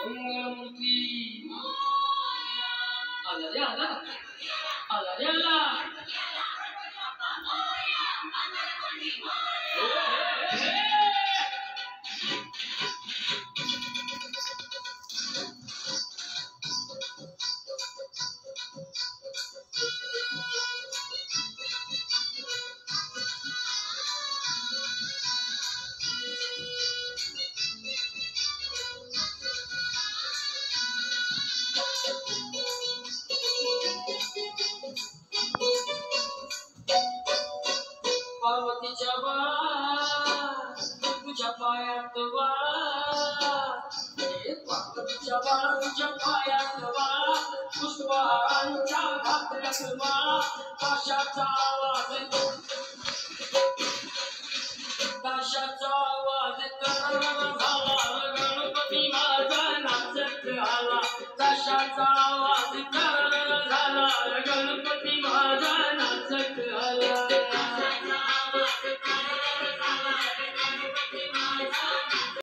मंगलमूर्ती आला रे आला आला रे आला पार्वतीच्या बाळ तुझ्या पायात वाळ पार्वतीच्या बाळ तुझ्या पायात वाळ पुष्पांच्या घातल्यात माळ ताशाचा आवाज कर झाला गणपती माझा नाचत आला ताशाचा